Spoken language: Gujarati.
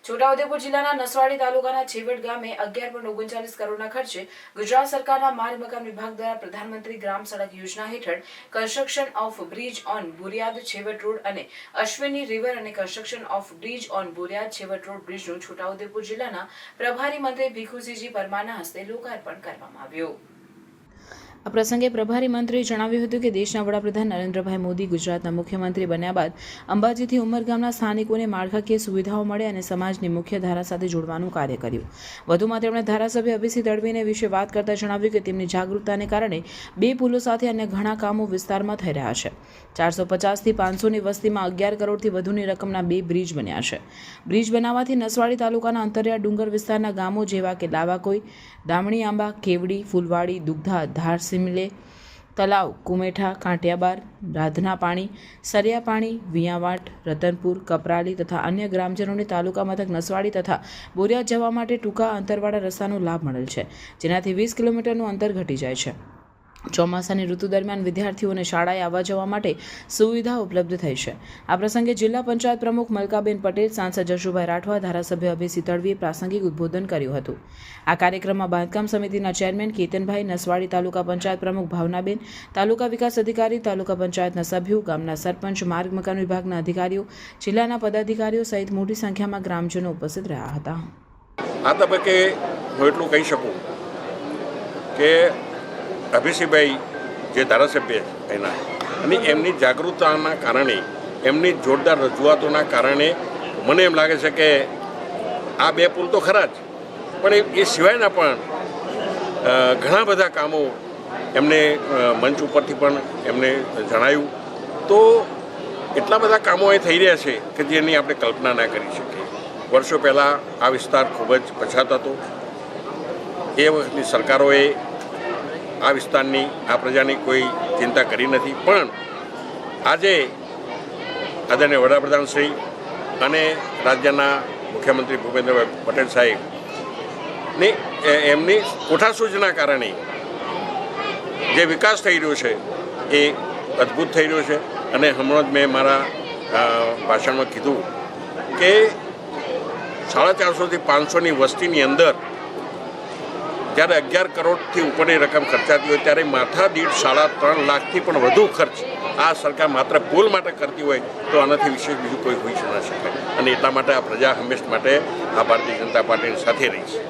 છોટાઉદેપુર જિલ્લાના નસવાડી તાલુકાના છેવટ ગામે 11.39 કરોડના ખર્ચે ગુજરાત સરકારના માર્ગ મકાન વિભાગ દ્વારા પ્રધાનમંત્રી ગ્રામ સડક યોજના હેઠળ construction of bridge on Boriyad Chhevat road અને અશ્વિની રિવર અને construction of bridge on Boriyad Chhevat road બ્રિજનું છોટાઉદેપુર જિલ્લાના પ્રભારી મંત્રી ભીખુસિંહજી પરમારના હસ્તે લોકાર્પણ કરવામાં આવ્યું। આ પ્રસંગે પ્રભારી મંત્રીએ જણાવ્યું હતું કે દેશના વડાપ્રધાન નરેન્દ્રભાઈ મોદી ગુજરાતના મુખ્યમંત્રી બન્યા બાદ અંબાજીથી ઉમરગામના સ્થાનિકોને માળખાકીય સુવિધાઓ મળે અને સમાજની મુખ્ય ધારા સાથે જોડવાનું કાર્ય કર્યું। વધુમાં તેમણે ધારાસભ્ય અભિસિંહ તડવીને વિશે વાત કરતા જણાવ્યું કે તેમની જાગૃતતાને કારણે 2 પુલો સાથે અન્ય ઘણા કામો વિસ્તારમાં થઈ રહ્યા છે। 450 થી 500ની વસ્તીમાં 11 કરોડથી વધુની રકમના 2 બ્રિજ બન્યા છે। બ્રિજ બનાવવાથી નસવાડી તાલુકાના અંતરિયાળ ડુંગર વિસ્તારના ગામો જેવા કે લાવાકોઈ, દામણી આંબા, કેવડી, ફૂલવાડી, દુગ્ધા, ધાર સિમલે, તલાવ, કુમેઠા, કાંટિયાબાર, રાધના પાણી, સરિયા પાણી, વિયાવાટ, રતનપુર, કપરાલી તથા અન્ય ગ્રામજનોને તાલુકા મથક નસવાડી તથા બોરિયાદ જવા માટે ટૂંકા અંતરવાળા રસ્તાનો લાભ મળેલ છે, જેનાથી 20 કિલોમીટરનું અંતર ઘટી જાય છે। ચોમાસાની ઋતુ દરમિયાન વિદ્યાર્થીઓને શાળાએ આવવા જવા માટે સુવિધા ઉપલબ્ધ થઈ છે। આ પ્રસંગે જિલ્લા પંચાયત પ્રમુખ મલકાબેન પટેલ, સાંસદ જશુભાઈ રાઠવા, ધારાસભ્ય અભિસિંહ તડવીએ પ્રાસંગિક ઉદ્બોધન કર્યું હતું। આ કાર્યક્રમમાં બાંધકામ સમિતિના ચેરમેન કેતનભાઈ, નસવાડી તાલુકા પંચાયત પ્રમુખ ભાવનાબેન, તાલુકા વિકાસ અધિકારી, તાલુકા પંચાયતના સભ્યો, ગામના સરપંચ, માર્ગ મકાન વિભાગના અધિકારીઓ, જિલ્લાના પદાધિકારીઓ સહિત મોટી સંખ્યામાં ગ્રામજનો ઉપસ્થિત રહ્યા હતા। આ તબક્કે હું એટલું કહી શકું કે અભિસિંહભાઈ જે ધારાસભ્ય એના અને એમની જાગૃતતાના કારણે, એમની જોરદાર રજૂઆતોના કારણે મને એમ લાગે છે કે આ 2 પુલ તો ખરા જ, પણ એ સિવાયના પણ ઘણા બધા કામો એમને મંચ ઉપરથી પણ એમને જણાયું, તો એટલા બધા કામો એ થઈ રહ્યા છે કે જેની આપણે કલ્પના ના કરી શકીએ। વર્ષો પહેલાં આ વિસ્તાર ખૂબ જ પછાત હતો। એ વખતની સરકારોએ આ વિસ્તારની, આ પ્રજાની કોઈ ચિંતા કરી નથી, પણ આજે આદરણીય વડાપ્રધાન શ્રી અને રાજ્યના મુખ્યમંત્રી ભૂપેન્દ્રભાઈ પટેલ સાહેબની એમની કોઠાસૂઝના કારણે જે વિકાસ થઈ રહ્યો છે એ અદ્ભુત થઈ રહ્યો છે। અને હમણાં જ મેં મારા ભાષણમાં કીધું કે 450 થી 500ની વસ્તીની અંદર જ્યારે 11 કરોડથી ઉપરની રકમ ખર્ચાતી હોય ત્યારે માથા દીઠ 3.5 લાખથી પણ વધુ ખર્ચ આ સરકાર માત્ર પુલ માટે કરતી હોય તો આનાથી વિશેષ બીજું કોઈ હોઈ ન શકે। અને એટલા માટે આ પ્રજા હંમેશ માટે આ ભારતીય જનતા પાર્ટીની સાથે રહી છે।